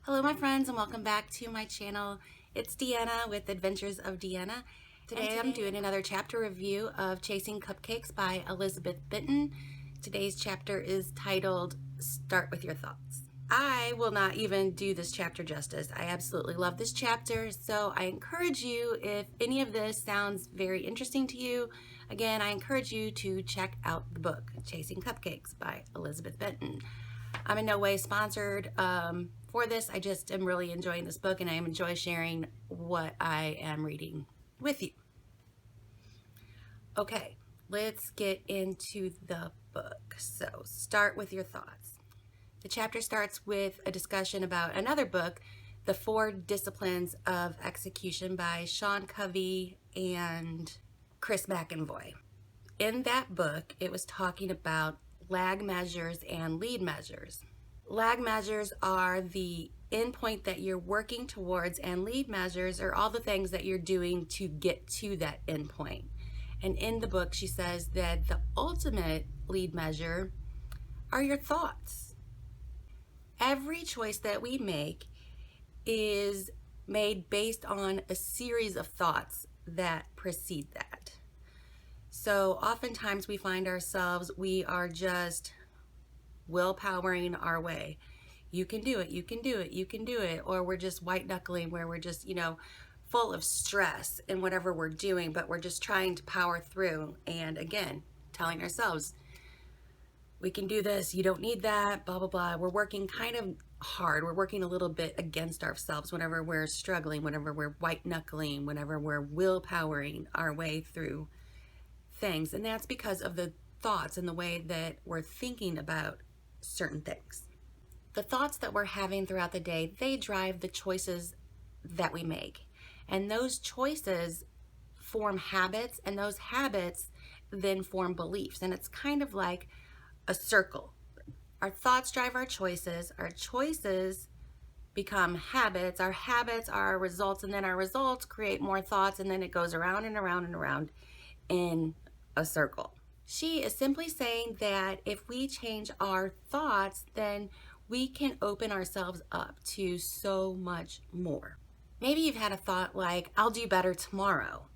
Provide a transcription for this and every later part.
Hello my friends and welcome back to my channel. It's Deanna with Adventures of Deanna. Today I'm doing another chapter review of Chasing Cupcakes by Elizabeth Benton. Today's chapter is titled Start With Your Thoughts. I will not even do this chapter justice. I absolutely love this chapter, so I encourage you, if any of this sounds very interesting to you, again I encourage you to check out the book Chasing Cupcakes by Elizabeth Benton. I'm in no way sponsored for this. I just am really enjoying this book and I enjoy sharing what I am reading with you. Okay, let's get into the book. So start with your thoughts. The chapter starts with a discussion about another book, The 4 Disciplines of Execution by Sean Covey and Chris McEnvoy. In that book, it was talking about lag measures and lead measures. Lag measures are the endpoint that you're working towards, and lead measures are all the things that you're doing to get to that endpoint. And in the book, she says that the ultimate lead measure are your thoughts. Every choice that we make is made based on a series of thoughts that precede that. So oftentimes we find ourselves, we are just willpowering our way. You can do it, you can do it, you can do it. Or we're just white knuckling where we're just, full of stress in whatever we're doing, but we're just trying to power through. And again, telling ourselves, we can do this, you don't need that, blah, blah, blah. We're working kind of hard. We're working a little bit against ourselves whenever we're struggling, whenever we're white knuckling, whenever we're willpowering our way through things. And that's because of the thoughts and the way that we're thinking about certain things. The thoughts that we're having throughout the day, they drive the choices that we make. And those choices form habits, and those habits then form beliefs. And it's kind of like a circle. Our thoughts drive our choices become habits, our habits are our results, and then our results create more thoughts, and then it goes around and around and around in a circle. She is simply saying that if we change our thoughts, then we can open ourselves up to so much more. Maybe you've had a thought like, I'll do better tomorrow.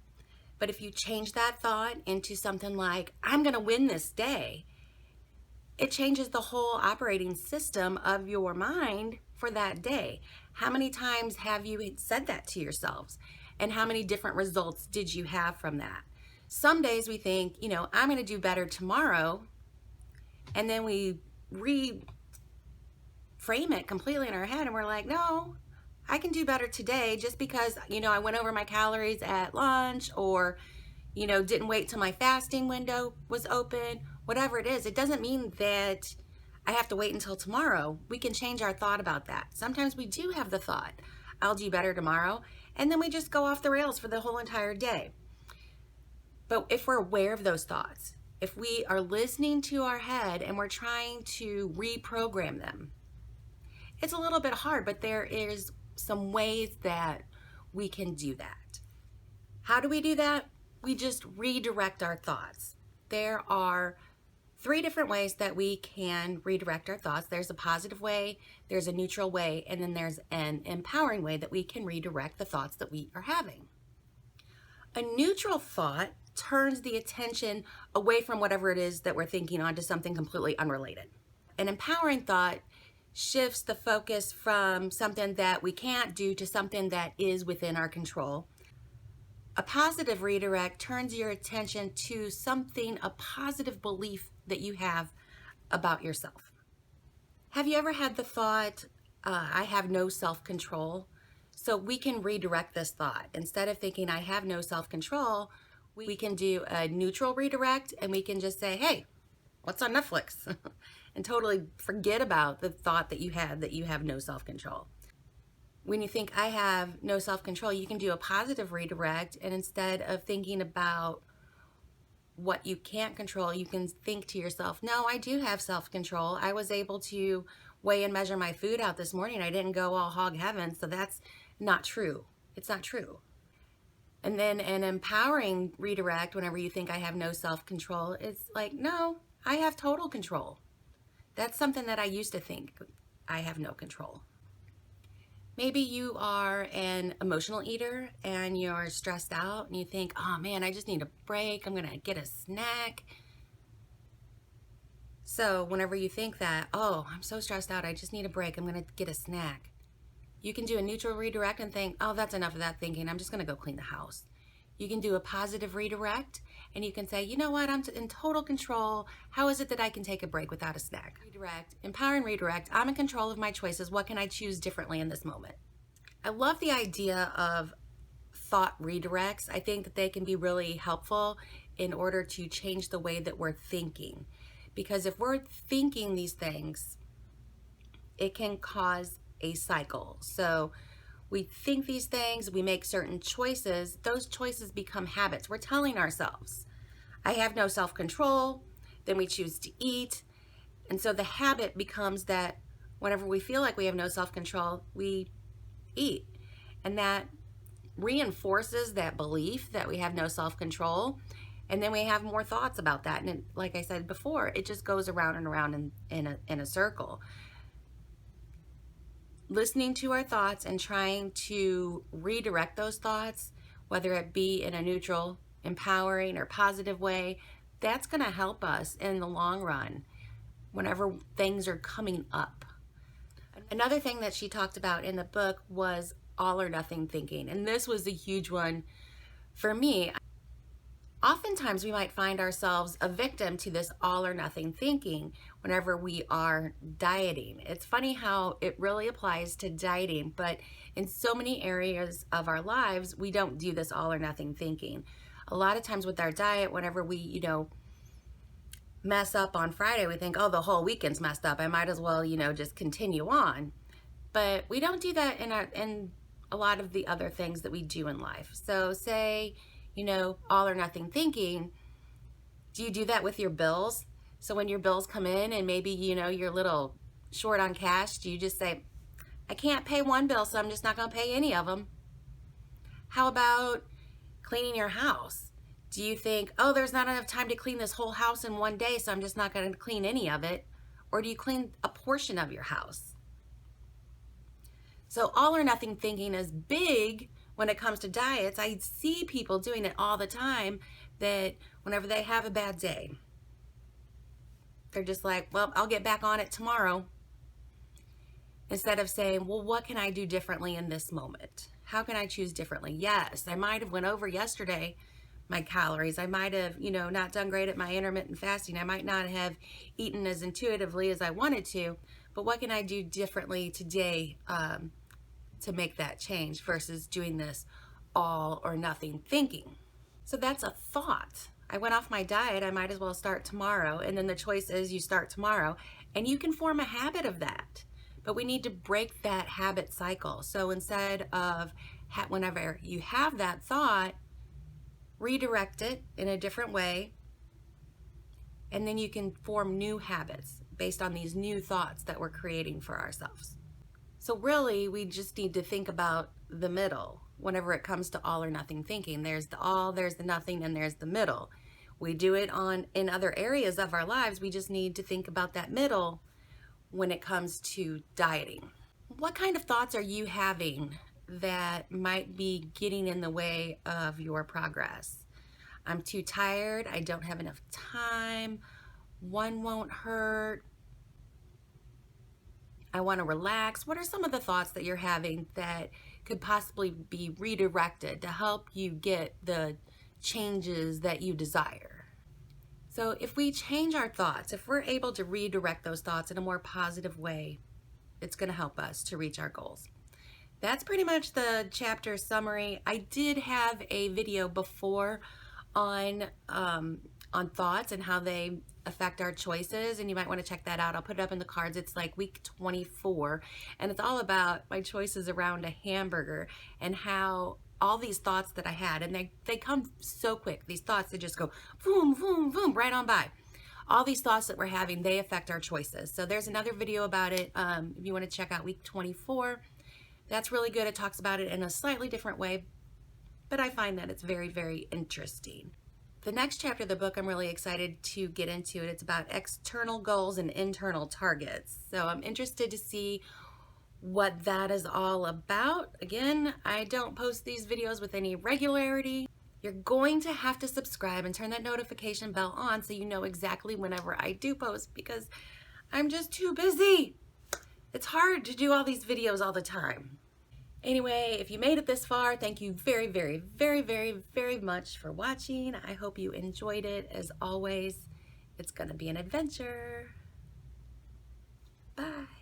But if you change that thought into something like, I'm going to win this day, it changes the whole operating system of your mind for that day. How many times have you said that to yourselves? And how many different results did you have from that? Some days we think, I'm going to do better tomorrow, and then we reframe it completely in our head, and we're like, no, I can do better today just because, I went over my calories at lunch, or, didn't wait till my fasting window was open, whatever it is. It doesn't mean that I have to wait until tomorrow. We can change our thought about that. Sometimes we do have the thought, I'll do better tomorrow, and then we just go off the rails for the whole entire day. But if we're aware of those thoughts, if we are listening to our head and we're trying to reprogram them, it's a little bit hard, but there is some ways that we can do that. How do we do that? We just redirect our thoughts. There are 3 different ways that we can redirect our thoughts. There's a positive way, there's a neutral way, and then there's an empowering way that we can redirect the thoughts that we are having. A neutral thought turns the attention away from whatever it is that we're thinking on to something completely unrelated. An empowering thought shifts the focus from something that we can't do to something that is within our control. A positive redirect turns your attention to something, a positive belief that you have about yourself. Have you ever had the thought, I have no self-control? So we can redirect this thought. Instead of thinking I have no self-control, we can do a neutral redirect, and we can just say, hey, what's on Netflix? And totally forget about the thought that you had that you have no self-control. When you think I have no self-control, you can do a positive redirect, and instead of thinking about what you can't control, you can think to yourself, no, I do have self-control. I was able to weigh and measure my food out this morning. I didn't go all hog heaven, so that's not true. It's not true. And then an empowering redirect, whenever you think I have no self-control, it's like, no, I have total control. That's something that I used to think I have no control. Maybe you are an emotional eater and you're stressed out and you think, oh man, I just need a break. I'm gonna get a snack. So whenever you think that, oh, I'm so stressed out, I just need a break, I'm gonna get a snack, you can do a neutral redirect and think, oh, that's enough of that thinking, I'm just gonna go clean the house. You can do a positive redirect and you can say, you know what, I'm in total control. How is it that I can take a break without a snack? Redirect, empower and redirect, I'm in control of my choices. What can I choose differently in this moment? I love the idea of thought redirects. I think that they can be really helpful in order to change the way that we're thinking. Because if we're thinking these things, it can cause a cycle. So we think these things, we make certain choices, those choices become habits. We're telling ourselves, I have no self-control, then we choose to eat. And so the habit becomes that whenever we feel like we have no self-control, we eat. And that reinforces that belief that we have no self-control. And then we have more thoughts about that. And like I said before, it just goes around and around in a circle. Listening to our thoughts and trying to redirect those thoughts, whether it be in a neutral, empowering, or positive way, that's going to help us in the long run whenever things are coming up. Another thing that she talked about in the book was all or nothing thinking. And this was a huge one for me. Oftentimes we might find ourselves a victim to this all or nothing thinking whenever we are dieting. It's funny how it really applies to dieting, but in so many areas of our lives, we don't do this all or nothing thinking. A lot of times with our diet, whenever we, mess up on Friday, we think, oh, the whole weekend's messed up. I might as well, just continue on. But we don't do that in a lot of the other things that we do in life. So say, all or nothing thinking, do you do that with your bills? So when your bills come in and maybe, you're a little short on cash, do you just say, I can't pay one bill, so I'm just not gonna pay any of them? How about cleaning your house? Do you think, oh, there's not enough time to clean this whole house in one day, so I'm just not gonna clean any of it? Or do you clean a portion of your house? So all or nothing thinking is big when it comes to diets. I see people doing it all the time, that whenever they have a bad day, they're just like, well, I'll get back on it tomorrow. Instead of saying, well, what can I do differently in this moment? How can I choose differently? Yes, I might have went over yesterday my calories. I might have, not done great at my intermittent fasting. I might not have eaten as intuitively as I wanted to, but what can I do differently today to make that change versus doing this all or nothing thinking? So that's a thought. I went off my diet, I might as well start tomorrow. And then the choice is you start tomorrow, and you can form a habit of that. But we need to break that habit cycle. So instead of whenever you have that thought, redirect it in a different way, and then you can form new habits based on these new thoughts that we're creating for ourselves. So really, we just need to think about the middle whenever it comes to all or nothing thinking. There's the all, there's the nothing, and there's the middle. We do it in other areas of our lives. We just need to think about that middle when it comes to dieting. What kind of thoughts are you having that might be getting in the way of your progress? I'm too tired. I don't have enough time. One won't hurt. I want to relax. What are some of the thoughts that you're having that could possibly be redirected to help you get the changes that you desire? So if we change our thoughts, if we're able to redirect those thoughts in a more positive way, it's going to help us to reach our goals. That's pretty much the chapter summary. I did have a video before on thoughts and how they affect our choices, and you might want to check that out. I'll put it up in the cards. It's like week 24, and it's all about my choices around a hamburger and how all these thoughts that I had, and they come so quick. These thoughts, they just go boom, boom, boom, right on by. All these thoughts that we're having, they affect our choices. So there's another video about it. If you want to check out week 24, that's really good. It talks about it in a slightly different way, but I find that it's very, very interesting. The next chapter of the book, I'm really excited to get into it. It's about external goals and internal targets. So I'm interested to see what that is all about. Again, I don't post these videos with any regularity. You're going to have to subscribe and turn that notification bell on so you know exactly whenever I do post, because I'm just too busy. It's hard to do all these videos all the time. Anyway, if you made it this far, thank you very, very, very, very, very much for watching. I hope you enjoyed it. As always, it's gonna be an adventure. Bye.